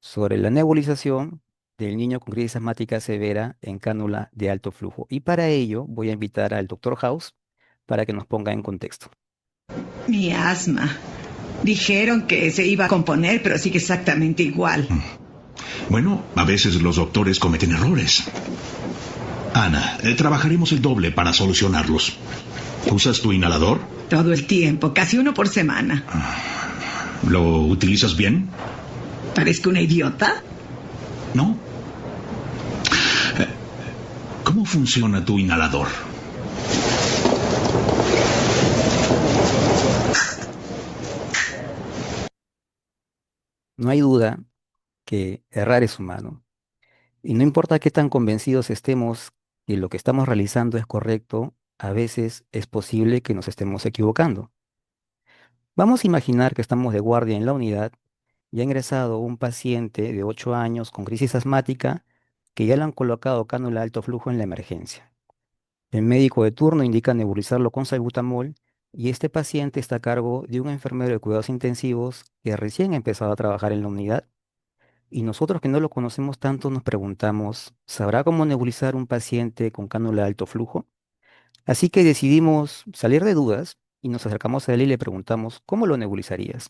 sobre la nebulización del niño con crisis asmática severa en cánula de alto flujo. Y para ello voy a invitar al doctor House para que nos ponga en contexto. Mi asma. Dijeron que se iba a componer, pero sigue exactamente igual. Bueno, a veces los doctores cometen errores. Ana, trabajaremos el doble para solucionarlos. ¿Usas tu inhalador? Todo el tiempo, casi uno por semana. ¿Lo utilizas bien? ¿Parezco una idiota? ¿No? ¿Cómo funciona tu inhalador? No hay duda que errar es humano. Y no importa qué tan convencidos estemos que lo que estamos realizando es correcto, a veces es posible que nos estemos equivocando. Vamos a imaginar que estamos de guardia en la unidad y ha ingresado un paciente de 8 años con crisis asmática que ya le han colocado cánula de alto flujo en la emergencia. El médico de turno indica nebulizarlo con salbutamol y este paciente está a cargo de un enfermero de cuidados intensivos que recién ha empezado a trabajar en la unidad. Y nosotros que no lo conocemos tanto nos preguntamos, ¿sabrá cómo nebulizar un paciente con cánula de alto flujo? Así que decidimos salir de dudas y nos acercamos a él y le preguntamos, ¿cómo lo nebulizarías?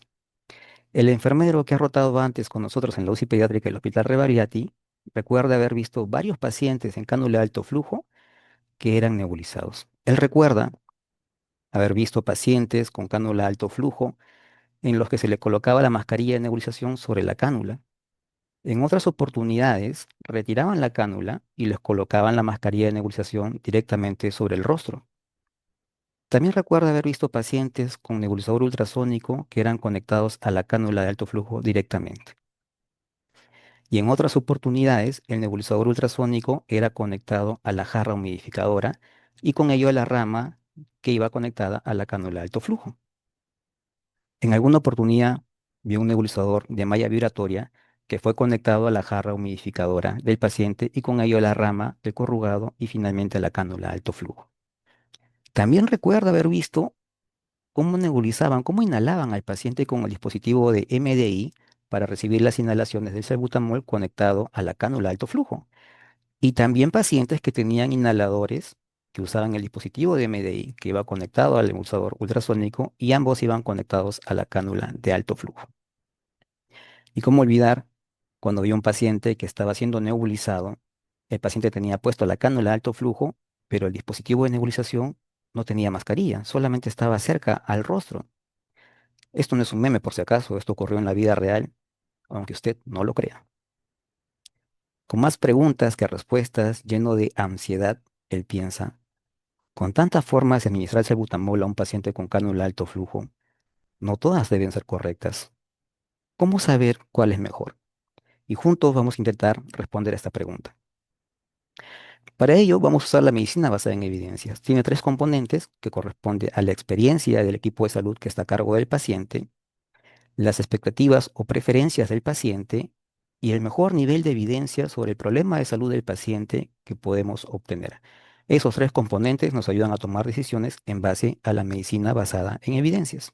El enfermero que ha rotado antes con nosotros en la UCI pediátrica del Hospital Revariati recuerda haber visto varios pacientes en cánula de alto flujo que eran nebulizados. Él recuerda haber visto pacientes con cánula de alto flujo en los que se le colocaba la mascarilla de nebulización sobre la cánula. En otras oportunidades, retiraban la cánula y les colocaban la mascarilla de nebulización directamente sobre el rostro. También recuerda haber visto pacientes con nebulizador ultrasónico que eran conectados a la cánula de alto flujo directamente. Y en otras oportunidades, el nebulizador ultrasónico era conectado a la jarra humidificadora y con ello a la rama que iba conectada a la cánula de alto flujo. En alguna oportunidad vio un nebulizador de malla vibratoria que fue conectado a la jarra humidificadora del paciente y con ello a la rama del corrugado y finalmente a la cánula de alto flujo. También recuerda haber visto cómo nebulizaban, cómo inhalaban al paciente con el dispositivo de MDI para recibir las inhalaciones del salbutamol conectado a la cánula de alto flujo. Y también pacientes que tenían inhaladores que usaban el dispositivo de MDI que iba conectado al nebulizador ultrasónico y ambos iban conectados a la cánula de alto flujo. Y cómo olvidar cuando vio un paciente que estaba siendo nebulizado, el paciente tenía puesto la cánula de alto flujo, pero el dispositivo de nebulización no tenía mascarilla, solamente estaba cerca al rostro. Esto no es un meme por si acaso, esto ocurrió en la vida real, aunque usted no lo crea. Con más preguntas que respuestas, lleno de ansiedad, él piensa, con tantas formas de administrar salbutamol a un paciente con cánula de alto flujo, no todas deben ser correctas. ¿Cómo saber cuál es mejor? Y juntos vamos a intentar responder a esta pregunta. Para ello, vamos a usar la medicina basada en evidencias. Tiene tres componentes que corresponden a la experiencia del equipo de salud que está a cargo del paciente, las expectativas o preferencias del paciente y el mejor nivel de evidencia sobre el problema de salud del paciente que podemos obtener. Esos tres componentes nos ayudan a tomar decisiones en base a la medicina basada en evidencias.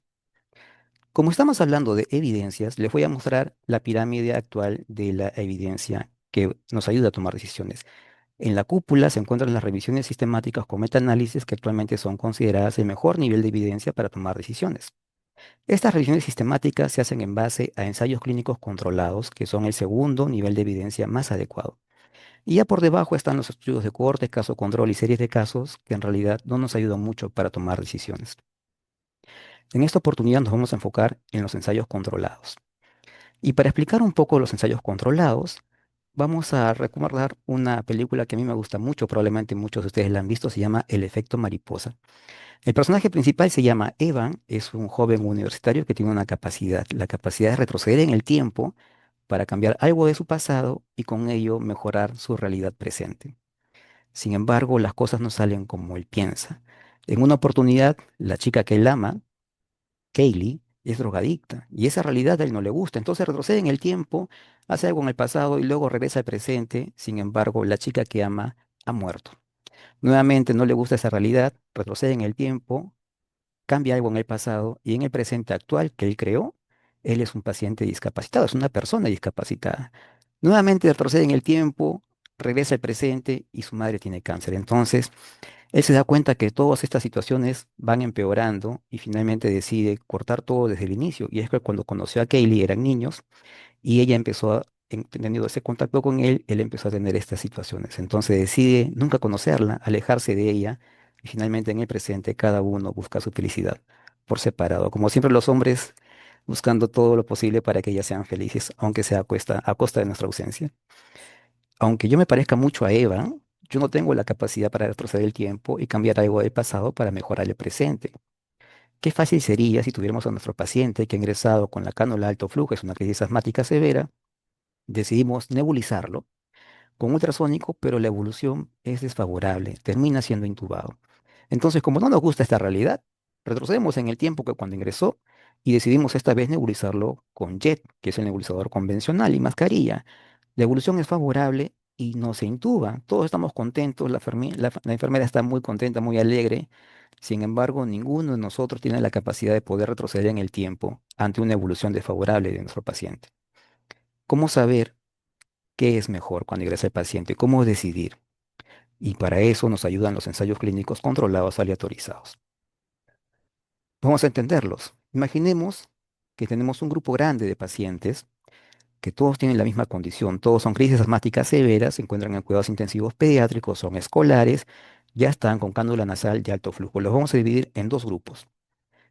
Como estamos hablando de evidencias, les voy a mostrar la pirámide actual de la evidencia que nos ayuda a tomar decisiones. En la cúpula se encuentran las revisiones sistemáticas con metaanálisis que actualmente son consideradas el mejor nivel de evidencia para tomar decisiones. Estas revisiones sistemáticas se hacen en base a ensayos clínicos controlados, que son el segundo nivel de evidencia más adecuado. Y ya por debajo están los estudios de cohorte, caso control y series de casos que en realidad no nos ayudan mucho para tomar decisiones. En esta oportunidad nos vamos a enfocar en los ensayos controlados. Y para explicar un poco los ensayos controlados, vamos a recordar una película que a mí me gusta mucho, probablemente muchos de ustedes la han visto, se llama El efecto mariposa. El personaje principal se llama Evan, es un joven universitario que tiene una capacidad, la capacidad de retroceder en el tiempo para cambiar algo de su pasado y con ello mejorar su realidad presente. Sin embargo, las cosas no salen como él piensa. En una oportunidad, la chica que él ama, Kaylee, es drogadicta y esa realidad a él no le gusta. Entonces retrocede en el tiempo, hace algo en el pasado y luego regresa al presente. Sin embargo, la chica que ama ha muerto. Nuevamente no le gusta esa realidad, retrocede en el tiempo, cambia algo en el pasado y en el presente actual que él creó, Él es un paciente discapacitado, es una persona discapacitada. Nuevamente retrocede en el tiempo, regresa al presente y su madre tiene cáncer. Entonces, él se da cuenta que todas estas situaciones van empeorando y finalmente decide cortar todo desde el inicio. Y es que cuando conoció a Kaylee eran niños y ella empezó teniendo ese contacto con él, él empezó a tener estas situaciones. Entonces decide nunca conocerla, alejarse de ella y finalmente en el presente cada uno busca su felicidad por separado. Como siempre los hombres buscando todo lo posible para que ellas sean felices, aunque sea a costa de nuestra ausencia. Aunque yo me parezca mucho a Eva, yo no tengo la capacidad para retroceder el tiempo y cambiar algo del pasado para mejorar el presente. Qué fácil sería si tuviéramos a nuestro paciente que ha ingresado con la cánula de alto flujo, es una crisis asmática severa, decidimos nebulizarlo con ultrasónico, pero la evolución es desfavorable, termina siendo intubado. Entonces, como no nos gusta esta realidad, retrocedemos en el tiempo que cuando ingresó y decidimos esta vez nebulizarlo con JET, que es el nebulizador convencional y mascarilla. La evolución es favorable y no se intuba. Todos estamos contentos, la enfermera está muy contenta, muy alegre. Sin embargo, ninguno de nosotros tiene la capacidad de poder retroceder en el tiempo ante una evolución desfavorable de nuestro paciente. ¿Cómo saber qué es mejor cuando ingresa el paciente? ¿Cómo decidir? Y para eso nos ayudan los ensayos clínicos controlados aleatorizados. Vamos a entenderlos. Imaginemos que tenemos un grupo grande de pacientes que todos tienen la misma condición, todos son crisis asmáticas severas, se encuentran en cuidados intensivos pediátricos, son escolares, ya están con cánula nasal de alto flujo. Los vamos a dividir en dos grupos.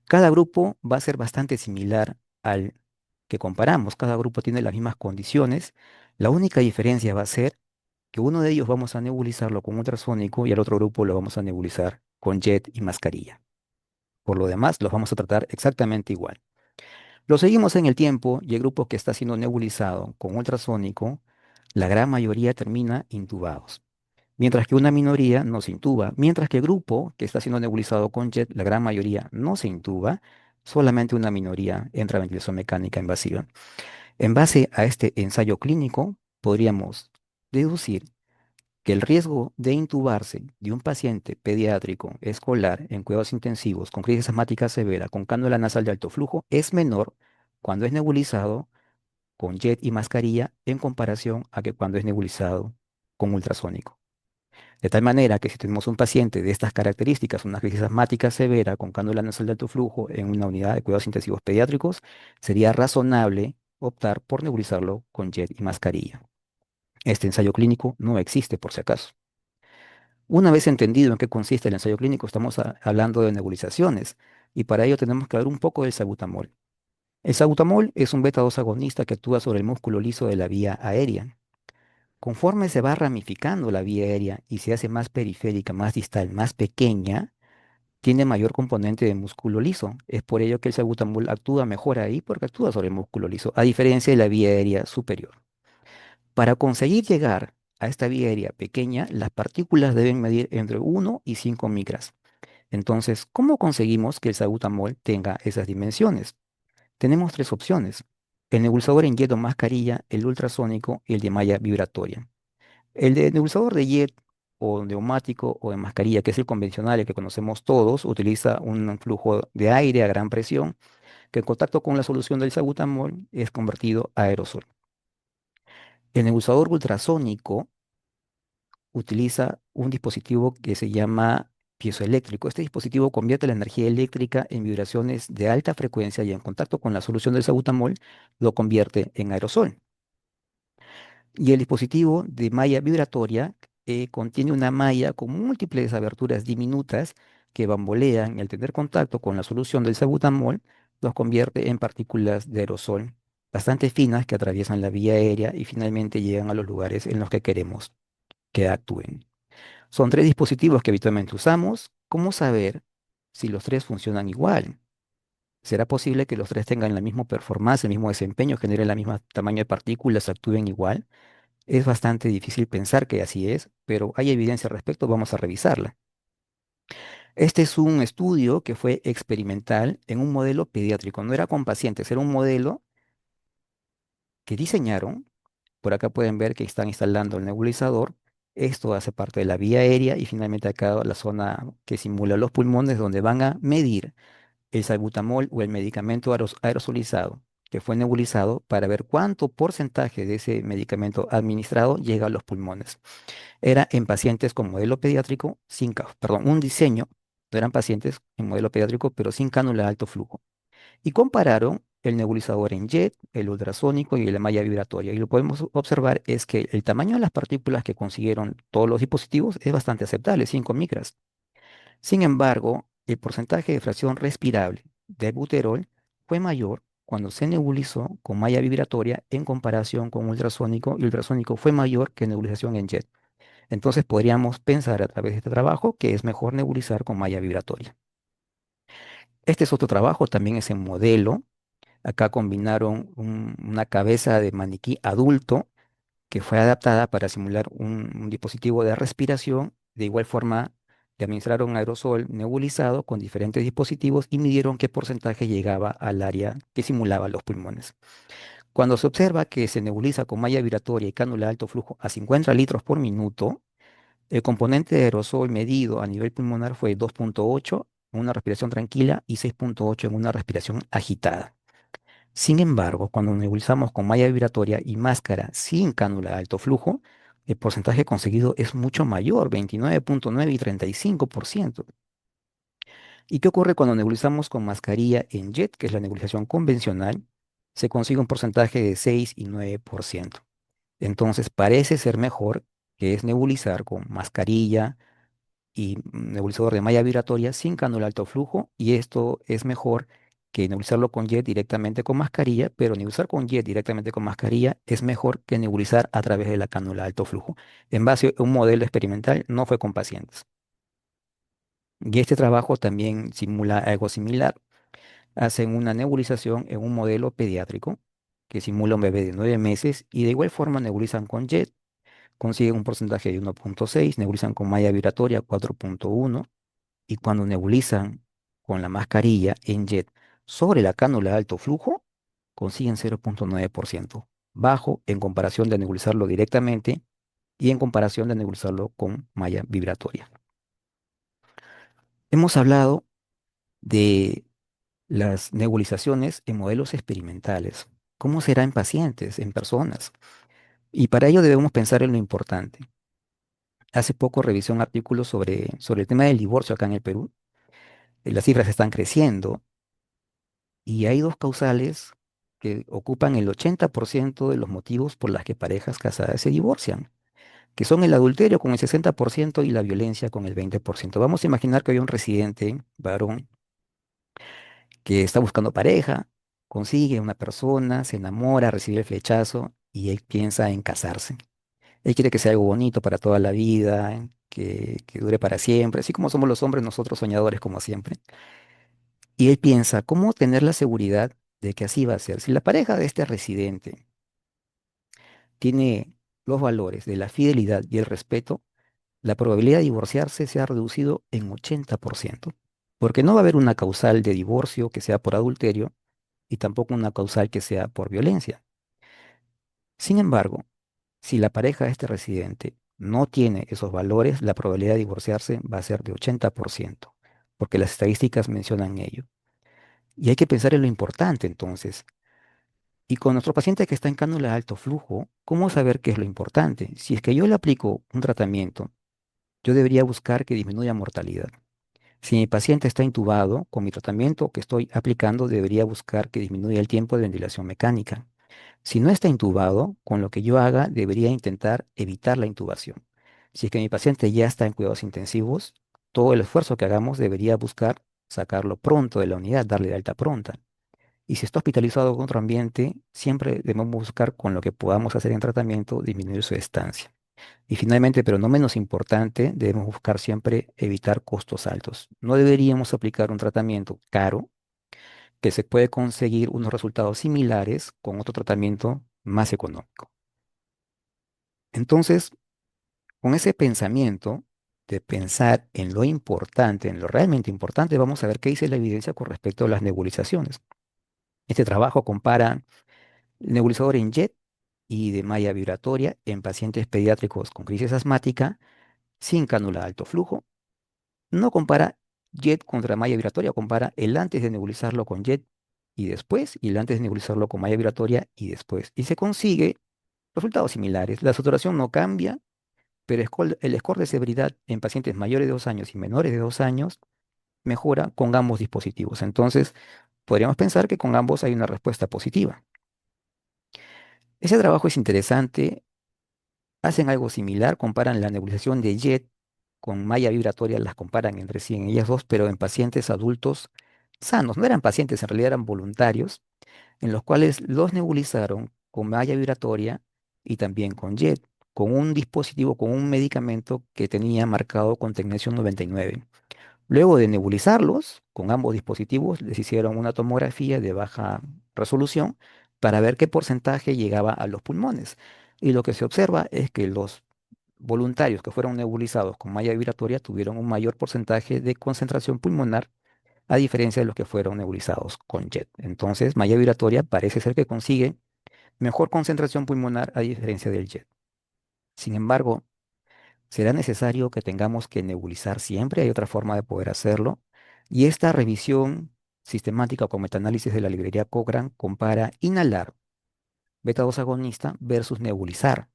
Cada grupo va a ser bastante similar al que comparamos, cada grupo tiene las mismas condiciones, la única diferencia va a ser que uno de ellos vamos a nebulizarlo con ultrasónico y al otro grupo lo vamos a nebulizar con jet y mascarilla. Por lo demás, los vamos a tratar exactamente igual. Lo seguimos en el tiempo y el grupo que está siendo nebulizado con ultrasónico, la gran mayoría termina intubados, mientras que una minoría no se intuba, mientras que el grupo que está siendo nebulizado con jet, la gran mayoría no se intuba, solamente una minoría entra a ventilación mecánica invasiva. En base a este ensayo clínico, podríamos deducir que el riesgo de intubarse de un paciente pediátrico escolar en cuidados intensivos con crisis asmática severa con cánula nasal de alto flujo es menor cuando es nebulizado con jet y mascarilla en comparación a que cuando es nebulizado con ultrasónico. De tal manera que si tenemos un paciente de estas características, una crisis asmática severa con cánula nasal de alto flujo en una unidad de cuidados intensivos pediátricos, sería razonable optar por nebulizarlo con jet y mascarilla. Este ensayo clínico no existe por si acaso. Una vez entendido en qué consiste el ensayo clínico, estamos hablando de nebulizaciones y para ello tenemos que hablar un poco del salbutamol. El salbutamol es un beta 2 agonista que actúa sobre el músculo liso de la vía aérea. Conforme se va ramificando la vía aérea y se hace más periférica, más distal, más pequeña, tiene mayor componente de músculo liso. Es por ello que el salbutamol actúa mejor ahí porque actúa sobre el músculo liso, a diferencia de la vía aérea superior. Para conseguir llegar a esta vía aérea pequeña, las partículas deben medir entre 1 y 5 micras. Entonces, ¿cómo conseguimos que el salbutamol tenga esas dimensiones? Tenemos tres opciones: el nebulizador en jet o mascarilla, el ultrasónico y el de malla vibratoria. El de nebulizador de jet o neumático o de mascarilla, que es el convencional, el que conocemos todos, utiliza un flujo de aire a gran presión que en contacto con la solución del salbutamol es convertido a aerosol. El nebulizador ultrasónico utiliza un dispositivo que se llama piezoeléctrico. Este dispositivo convierte la energía eléctrica en vibraciones de alta frecuencia y en contacto con la solución del salbutamol lo convierte en aerosol. Y el dispositivo de malla vibratoria contiene una malla con múltiples aberturas diminutas que bambolean y al tener contacto con la solución del salbutamol los convierte en partículas de aerosol bastante finas que atraviesan la vía aérea y finalmente llegan a los lugares en los que queremos que actúen. Son tres dispositivos que habitualmente usamos. ¿Cómo saber si los tres funcionan igual? ¿Será posible que los tres tengan la misma performance, el mismo desempeño, generen la misma tamaño de partículas, actúen igual? Es bastante difícil pensar que así es, pero hay evidencia al respecto, vamos a revisarla. Este es un estudio que fue experimental en un modelo pediátrico, no era con pacientes, era un modelo que diseñaron. Por acá pueden ver que están instalando el nebulizador. Esto hace parte de la vía aérea y finalmente acá la zona que simula los pulmones donde van a medir el salbutamol o el medicamento aerosolizado que fue nebulizado para ver cuánto porcentaje de ese medicamento administrado llega a los pulmones. Era en pacientes con modelo pediátrico sin, perdón, un diseño, no eran pacientes en modelo pediátrico, pero sin cánula de alto flujo. Y compararon el nebulizador en jet, el ultrasónico y la malla vibratoria. Y lo que podemos observar es que el tamaño de las partículas que consiguieron todos los dispositivos es bastante aceptable, 5 micras. Sin embargo, el porcentaje de fracción respirable de buterol fue mayor cuando se nebulizó con malla vibratoria en comparación con ultrasónico, y ultrasónico fue mayor que nebulización en jet. Entonces podríamos pensar a través de este trabajo que es mejor nebulizar con malla vibratoria. Este es otro trabajo, también es en modelo. Acá combinaron una cabeza de maniquí adulto que fue adaptada para simular un dispositivo de respiración. De igual forma, le administraron aerosol nebulizado con diferentes dispositivos y midieron qué porcentaje llegaba al área que simulaba los pulmones. Cuando se observa que se nebuliza con malla vibratoria y cánula de alto flujo a 50 litros por minuto, el componente de aerosol medido a nivel pulmonar fue 2.8 en una respiración tranquila y 6.8 en una respiración agitada. Sin embargo, cuando nebulizamos con malla vibratoria y máscara sin cánula de alto flujo, el porcentaje conseguido es mucho mayor, 29.9 y 35%. ¿Y qué ocurre cuando nebulizamos con mascarilla en jet, que es la nebulización convencional? Se consigue un porcentaje de 6 y 9%. Entonces, parece ser mejor que es nebulizar con mascarilla y nebulizador de malla vibratoria sin cánula de alto flujo, y esto es mejor que nebulizarlo con jet directamente con mascarilla, pero nebulizar con jet directamente con mascarilla es mejor que nebulizar a través de la cánula de alto flujo. En base a un modelo experimental, no fue con pacientes. Y este trabajo también simula algo similar. Hacen una nebulización en un modelo pediátrico que simula un bebé de 9 meses y de igual forma nebulizan con jet, consiguen un porcentaje de 1.6, nebulizan con malla vibratoria 4.1, y cuando nebulizan con la mascarilla en jet sobre la cánula de alto flujo, consiguen 0.9%, bajo en comparación de nebulizarlo directamente y en comparación de nebulizarlo con malla vibratoria. Hemos hablado de las nebulizaciones en modelos experimentales. ¿Cómo será en pacientes, en personas? Y para ello debemos pensar en lo importante. Hace poco revisé un artículo sobre el tema del divorcio acá en el Perú. Las cifras están creciendo y hay dos causales que ocupan el 80% de los motivos por las que parejas casadas se divorcian, que son el adulterio con el 60% y la violencia con el 20%. Vamos a imaginar que hay un residente varón que está buscando pareja, consigue una persona, se enamora, recibe el flechazo y él piensa en casarse. Él quiere que sea algo bonito para toda la vida, que dure para siempre, así como somos los hombres nosotros soñadores como siempre. Y él piensa, ¿cómo tener la seguridad de que así va a ser? Si la pareja de este residente tiene los valores de la fidelidad y el respeto, la probabilidad de divorciarse se ha reducido en 80%, porque no va a haber una causal de divorcio que sea por adulterio y tampoco una causal que sea por violencia. Sin embargo, si la pareja de este residente no tiene esos valores, la probabilidad de divorciarse va a ser de 80%, porque las estadísticas mencionan ello. Y hay que pensar en lo importante entonces. Y con nuestro paciente que está en cánula de alto flujo, ¿cómo saber qué es lo importante? Si es que yo le aplico un tratamiento, yo debería buscar que disminuya mortalidad. Si mi paciente está intubado, con mi tratamiento que estoy aplicando, debería buscar que disminuya el tiempo de ventilación mecánica. Si no está intubado, con lo que yo haga, debería intentar evitar la intubación. Si es que mi paciente ya está en cuidados intensivos, todo el esfuerzo que hagamos debería buscar sacarlo pronto de la unidad, darle de alta pronta. Y si está hospitalizado con otro ambiente, siempre debemos buscar con lo que podamos hacer en tratamiento disminuir su estancia. Y finalmente, pero no menos importante, debemos buscar siempre evitar costos altos. No deberíamos aplicar un tratamiento caro que se puede conseguir unos resultados similares con otro tratamiento más económico. Entonces, con ese pensamiento de pensar en lo importante, en lo realmente importante, vamos a ver qué dice la evidencia con respecto a las nebulizaciones. Este trabajo compara el nebulizador en jet y de malla vibratoria en pacientes pediátricos con crisis asmática sin cánula de alto flujo. No compara jet contra malla vibratoria, compara el antes de nebulizarlo con jet y después, y el antes de nebulizarlo con malla vibratoria y después. Y se consigue resultados similares. La saturación no cambia, pero el score de severidad en pacientes mayores de 2 años y menores de 2 años mejora con ambos dispositivos. Entonces, podríamos pensar que con ambos hay una respuesta positiva. Ese trabajo es interesante. Hacen algo similar, comparan la nebulización de JET con malla vibratoria, las comparan entre sí en ellas dos, pero en pacientes adultos sanos. No eran pacientes, en realidad eran voluntarios, en los cuales los nebulizaron con malla vibratoria y también con JET, con un dispositivo, con un medicamento que tenía marcado con tecnesio 99. Luego de nebulizarlos con ambos dispositivos, les hicieron una tomografía de baja resolución para ver qué porcentaje llegaba a los pulmones. Y lo que se observa es que los voluntarios que fueron nebulizados con malla vibratoria tuvieron un mayor porcentaje de concentración pulmonar a diferencia de los que fueron nebulizados con JET. Entonces, malla vibratoria parece ser que consigue mejor concentración pulmonar a diferencia del JET. Sin embargo, ¿será necesario que tengamos que nebulizar siempre? Hay otra forma de poder hacerlo. Y esta revisión sistemática con metaanálisis de la librería Cochrane compara inhalar beta 2 agonista versus nebulizar.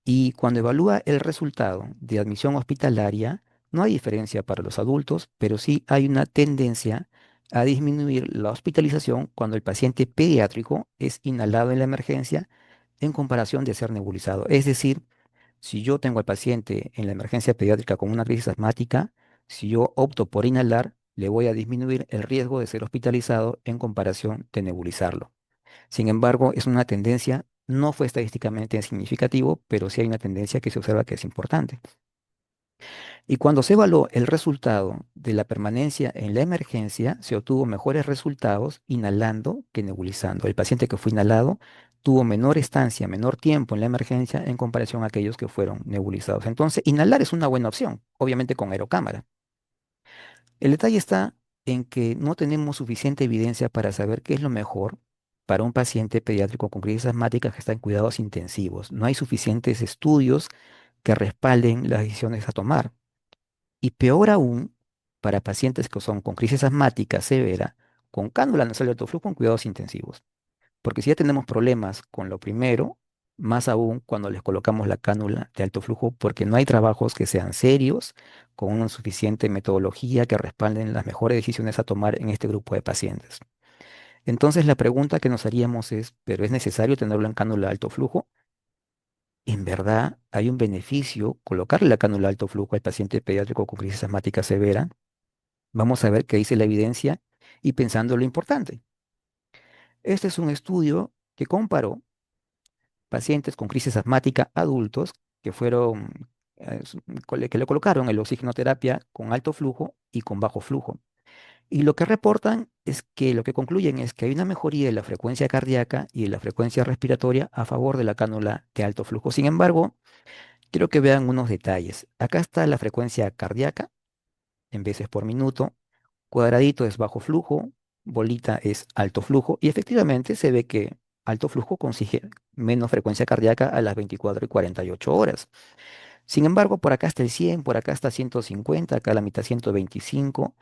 Y cuando evalúa el resultado de admisión hospitalaria, no hay diferencia para los adultos, pero sí hay una tendencia a disminuir la hospitalización cuando el paciente pediátrico es inhalado en la emergencia en comparación de ser nebulizado. Es decir, si yo tengo al paciente en la emergencia pediátrica con una crisis asmática, si yo opto por inhalar, le voy a disminuir el riesgo de ser hospitalizado en comparación de nebulizarlo. Sin embargo, es una tendencia, no fue estadísticamente significativo, pero sí hay una tendencia que se observa que es importante. Y cuando se evaluó el resultado de la permanencia en la emergencia, se obtuvo mejores resultados inhalando que nebulizando. El paciente que fue inhalado tuvo menor estancia, menor tiempo en la emergencia en comparación a aquellos que fueron nebulizados. Entonces, inhalar es una buena opción, obviamente con aerocámara. El detalle está en que no tenemos suficiente evidencia para saber qué es lo mejor para un paciente pediátrico con crisis asmática que está en cuidados intensivos. No hay suficientes estudios que respalden las decisiones a tomar. Y peor aún, para pacientes que son con crisis asmática severa, con cánula nasal de alto flujo en cuidados intensivos. Porque si ya tenemos problemas con lo primero, más aún cuando les colocamos la cánula de alto flujo, porque no hay trabajos que sean serios, con una suficiente metodología que respalden las mejores decisiones a tomar en este grupo de pacientes. Entonces la pregunta que nos haríamos es, ¿pero es necesario tenerlo en cánula de alto flujo? ¿En verdad hay un beneficio colocarle la cánula de alto flujo al paciente pediátrico con crisis asmática severa? Vamos a ver qué dice la evidencia y pensando lo importante. Este es un estudio que comparó pacientes con crisis asmática adultos que fueron, que le colocaron el oxigenoterapia con alto flujo y con bajo flujo. Y lo que reportan es que lo que concluyen es que hay una mejoría de la frecuencia cardíaca y de la frecuencia respiratoria a favor de la cánula de alto flujo. Sin embargo, quiero que vean unos detalles. Acá está la frecuencia cardíaca en veces por minuto. Cuadradito es bajo flujo, bolita es alto flujo y efectivamente se ve que alto flujo consigue menos frecuencia cardíaca a las 24 y 48 horas. Sin embargo, por acá está el 100, por acá está 150, acá la mitad 125,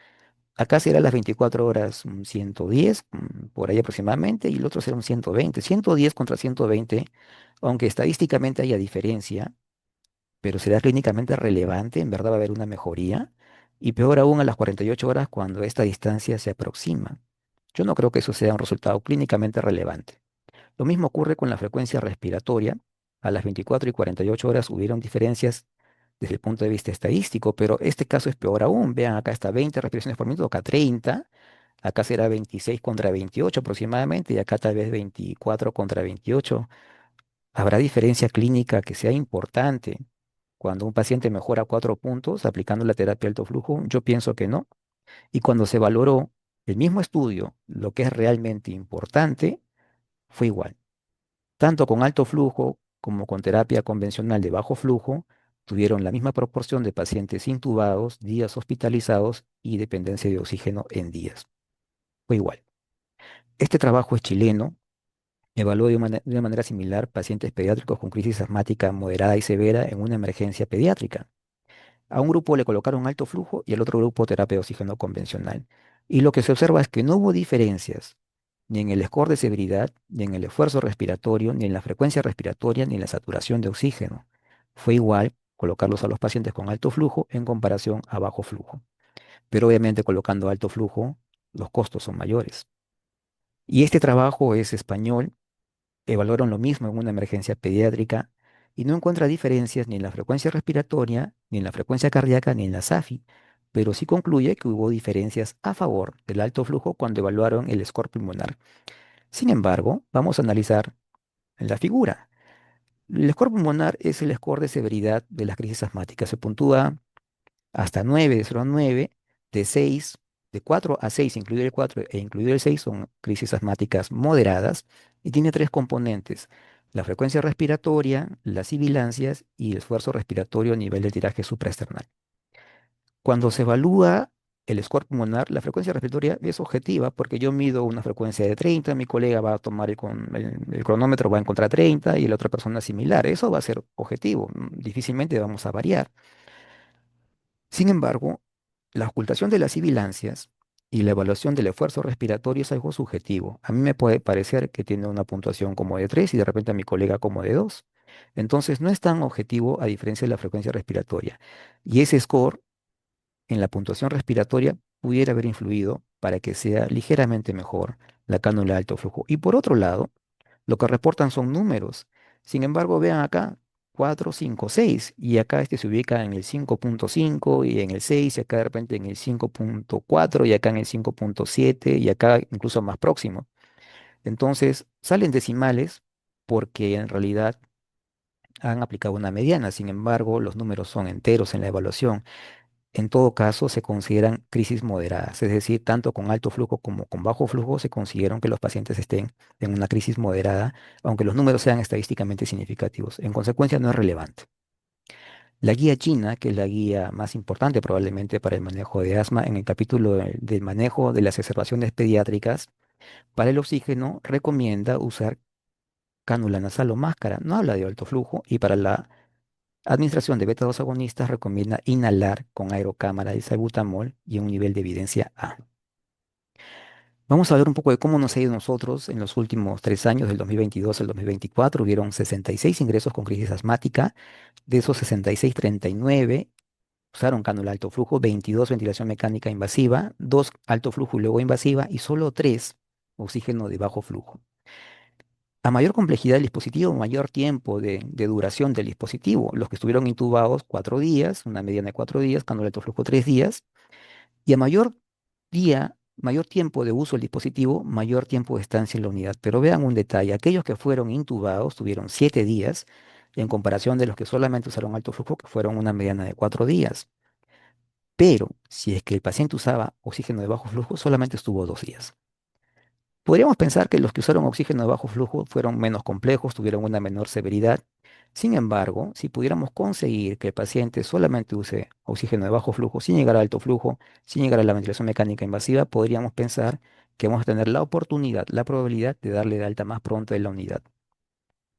acá será las 24 horas 110, por ahí aproximadamente, y el otro será un 120. 110 contra 120, aunque estadísticamente haya diferencia, pero será clínicamente relevante, en verdad va a haber una mejoría, y peor aún a las 48 horas cuando esta distancia se aproxima. Yo no creo que eso sea un resultado clínicamente relevante. Lo mismo ocurre con la frecuencia respiratoria. A las 24 y 48 horas hubieron diferencias desde el punto de vista estadístico, pero este caso es peor aún. Vean, acá está 20 respiraciones por minuto, acá 30, acá será 26 contra 28 aproximadamente, y acá tal vez 24 contra 28. ¿Habrá diferencia clínica que sea importante cuando un paciente mejora 4 puntos aplicando la terapia alto flujo? Yo pienso que no. Y cuando se valoró el mismo estudio, lo que es realmente importante fue igual. Tanto con alto flujo como con terapia convencional de bajo flujo, tuvieron la misma proporción de pacientes intubados, días hospitalizados y dependencia de oxígeno en días. Fue igual. Este trabajo es chileno. Evaluó de una manera similar pacientes pediátricos con crisis asmática moderada y severa en una emergencia pediátrica. A un grupo le colocaron alto flujo y al otro grupo terapia de oxígeno convencional. Y lo que se observa es que no hubo diferencias ni en el score de severidad, ni en el esfuerzo respiratorio, ni en la frecuencia respiratoria, ni en la saturación de oxígeno. Fue igual colocarlos a los pacientes con alto flujo en comparación a bajo flujo. Pero obviamente colocando alto flujo, los costos son mayores. Y este trabajo es español, evaluaron lo mismo en una emergencia pediátrica y no encuentra diferencias ni en la frecuencia respiratoria, ni en la frecuencia cardíaca, ni en la SAFI, pero sí concluye que hubo diferencias a favor del alto flujo cuando evaluaron el score pulmonar. Sin embargo, vamos a analizar la figura. El score pulmonar es el score de severidad de las crisis asmáticas. Se puntúa hasta 9 de 0 a 9, de 6, de 4 a 6, incluido el 4 e incluido el 6, son crisis asmáticas moderadas y tiene tres componentes: la frecuencia respiratoria, las sibilancias y el esfuerzo respiratorio a nivel del tiraje supraesternal. Cuando se evalúa el score pulmonar, la frecuencia respiratoria es objetiva porque yo mido una frecuencia de 30, mi colega va a tomar el cronómetro, va a encontrar 30 y la otra persona similar. Eso va a ser objetivo, difícilmente vamos a variar. Sin embargo, la ocultación de las sibilancias y la evaluación del esfuerzo respiratorio es algo subjetivo. A mí me puede parecer que tiene una puntuación como de 3 y de repente a mi colega como de 2. Entonces no es tan objetivo a diferencia de la frecuencia respiratoria. Y ese score en la puntuación respiratoria pudiera haber influido para que sea ligeramente mejor la cánula de alto flujo. Y por otro lado, lo que reportan son números. Sin embargo, vean acá, 4, 5, 6. Y acá este se ubica en el 5.5 y en el 6 y acá de repente en el 5.4 y acá en el 5.7 y acá incluso más próximo. Entonces, salen decimales porque en realidad han aplicado una mediana. Sin embargo, los números son enteros en la evaluación. En todo caso, se consideran crisis moderadas, es decir, tanto con alto flujo como con bajo flujo se consideran que los pacientes estén en una crisis moderada, aunque los números sean estadísticamente significativos. En consecuencia, no es relevante. La guía china, que es la guía más importante probablemente para el manejo de asma, en el capítulo del manejo de las exacerbaciones pediátricas, para el oxígeno recomienda usar cánula nasal o máscara, no habla de alto flujo, y para la administración de beta 2 agonistas recomienda inhalar con aerocámara de salbutamol y en un nivel de evidencia A. Vamos a ver un poco de cómo nos ha ido nosotros en los últimos 3 años, del 2022 al 2024. Hubieron 66 ingresos con crisis asmática. De esos 66, 39 usaron cánula alto flujo, 22 ventilación mecánica invasiva, 2 alto flujo y luego invasiva y solo 3 oxígeno de bajo flujo. A mayor complejidad del dispositivo, mayor tiempo de duración del dispositivo. Los que estuvieron intubados 4 días, una mediana de 4 días, cánula alto flujo 3 días. Y a mayor mayor tiempo de uso del dispositivo, mayor tiempo de estancia en la unidad. Pero vean un detalle, aquellos que fueron intubados tuvieron 7 días en comparación de los que solamente usaron alto flujo, que fueron una mediana de 4 días. Pero si es que el paciente usaba oxígeno de bajo flujo, solamente estuvo 2 días. Podríamos pensar que los que usaron oxígeno de bajo flujo fueron menos complejos, tuvieron una menor severidad. Sin embargo, si pudiéramos conseguir que el paciente solamente use oxígeno de bajo flujo sin llegar a alto flujo, sin llegar a la ventilación mecánica invasiva, podríamos pensar que vamos a tener la oportunidad, la probabilidad de darle de alta más pronto en la unidad.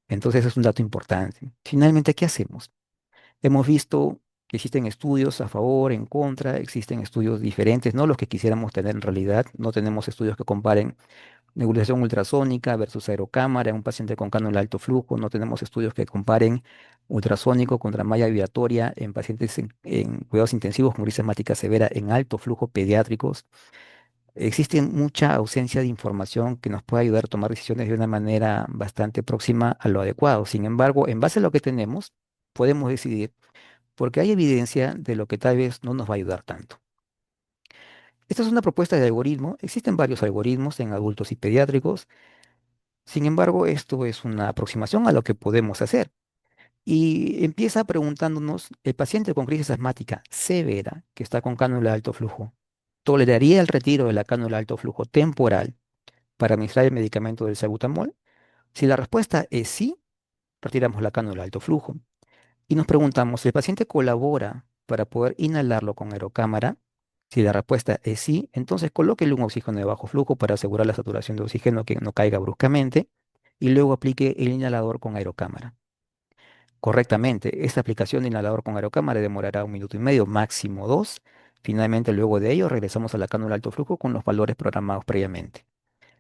Entonces es un dato importante. Finalmente, ¿qué hacemos? Hemos visto que existen estudios a favor, en contra, existen estudios diferentes, no los que quisiéramos tener en realidad. No tenemos estudios que comparen nebulización ultrasónica versus aerocámara en un paciente con cánula de alto flujo. No tenemos estudios que comparen ultrasónico contra malla vibratoria en pacientes en cuidados intensivos con crisis asmática severa en alto flujo pediátricos. Existe mucha ausencia de información que nos puede ayudar a tomar decisiones de una manera bastante próxima a lo adecuado. Sin embargo, en base a lo que tenemos, podemos decidir porque hay evidencia de lo que tal vez no nos va a ayudar tanto. Esta es una propuesta de algoritmo. Existen varios algoritmos en adultos y pediátricos. Sin embargo, esto es una aproximación a lo que podemos hacer. Y empieza preguntándonos, ¿el paciente con crisis asmática severa que está con cánula de alto flujo toleraría el retiro de la cánula de alto flujo temporal para administrar el medicamento del salbutamol? Si la respuesta es sí, retiramos la cánula de alto flujo. Y nos preguntamos, ¿el paciente colabora para poder inhalarlo con aerocámara? Si la respuesta es sí, entonces colóquele un oxígeno de bajo flujo para asegurar la saturación de oxígeno que no caiga bruscamente y luego aplique el inhalador con aerocámara. Correctamente, esta aplicación de inhalador con aerocámara demorará 1 minuto y medio, máximo 2. Finalmente, luego de ello, regresamos a la cánula alto flujo con los valores programados previamente.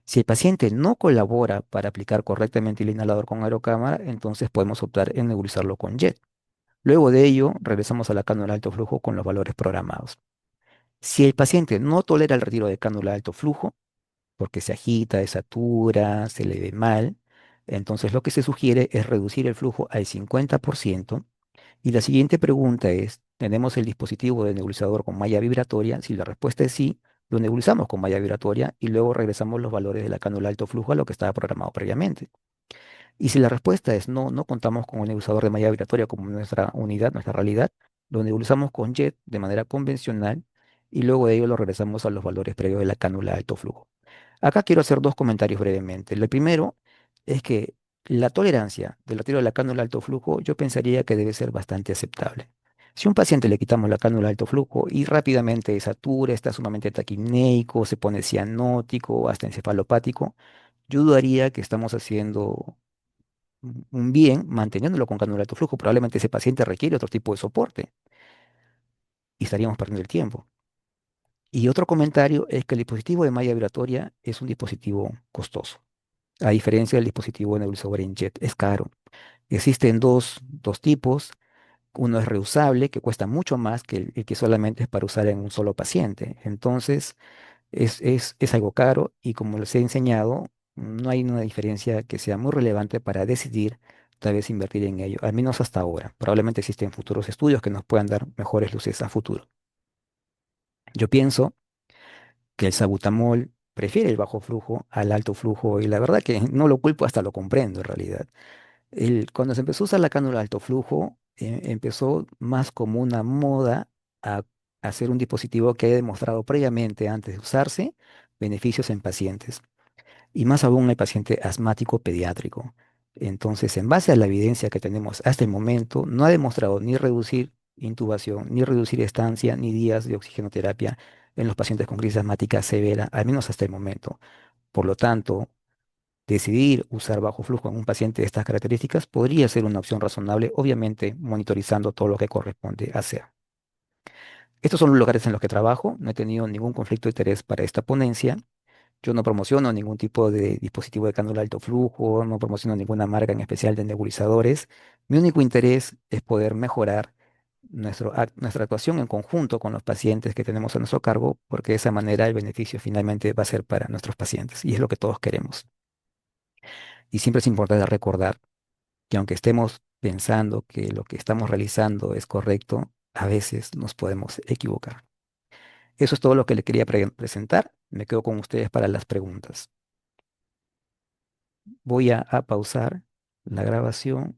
Si el paciente no colabora para aplicar correctamente el inhalador con aerocámara, entonces podemos optar en nebulizarlo con jet. Luego de ello, regresamos a la cánula de alto flujo con los valores programados. Si el paciente no tolera el retiro de cánula de alto flujo, porque se agita, desatura, se le ve mal, entonces lo que se sugiere es reducir el flujo al 50%. Y la siguiente pregunta es, ¿tenemos el dispositivo de nebulizador con malla vibratoria? Si la respuesta es sí, lo nebulizamos con malla vibratoria y luego regresamos los valores de la cánula de alto flujo a lo que estaba programado previamente. Y si la respuesta es no, no contamos con el nebulizador de malla vibratoria como nuestra unidad, nuestra realidad, lo nebulizamos con jet de manera convencional y luego de ello lo regresamos a los valores previos de la cánula de alto flujo. Acá quiero hacer dos comentarios brevemente. El primero es que la tolerancia del retiro de la cánula de alto flujo yo pensaría que debe ser bastante aceptable. Si a un paciente le quitamos la cánula de alto flujo y rápidamente satura, está sumamente taquimneico, se pone cianótico, hasta encefalopático, yo dudaría que estamos haciendo un bien manteniéndolo con cánula de alto flujo. Probablemente ese paciente requiere otro tipo de soporte y estaríamos perdiendo el tiempo. Y otro comentario es que el dispositivo de malla vibratoria es un dispositivo costoso. A diferencia del dispositivo nebulizador en jet, es caro. Existen dos tipos. Uno es reusable, que cuesta mucho más que el que solamente es para usar en un solo paciente. Entonces, es algo caro y como les he enseñado, no hay una diferencia que sea muy relevante para decidir tal vez invertir en ello, al menos hasta ahora. Probablemente existen futuros estudios que nos puedan dar mejores luces a futuro. Yo pienso que el sabutamol prefiere el bajo flujo al alto flujo y la verdad que no lo culpo, hasta lo comprendo en realidad. Cuando se empezó a usar la cánula de alto flujo, empezó más como una moda a hacer un dispositivo que haya demostrado previamente, antes de usarse, beneficios en pacientes, y más aún en el paciente asmático pediátrico. Entonces, en base a la evidencia que tenemos hasta el momento, no ha demostrado ni reducir intubación, ni reducir estancia, ni días de oxigenoterapia en los pacientes con crisis asmática severa, al menos hasta el momento. Por lo tanto, decidir usar bajo flujo en un paciente de estas características podría ser una opción razonable, obviamente monitorizando todo lo que corresponde hacer. Estos son los lugares en los que trabajo. No he tenido ningún conflicto de interés para esta ponencia. Yo no promociono ningún tipo de dispositivo de cánula de alto flujo, no promociono ninguna marca en especial de nebulizadores. Mi único interés es poder mejorar nuestra actuación en conjunto con los pacientes que tenemos a nuestro cargo, porque de esa manera el beneficio finalmente va a ser para nuestros pacientes y es lo que todos queremos. Y siempre es importante recordar que aunque estemos pensando que lo que estamos realizando es correcto, a veces nos podemos equivocar. Eso es todo lo que le quería presentar. Me quedo con ustedes para las preguntas. Voy a pausar la grabación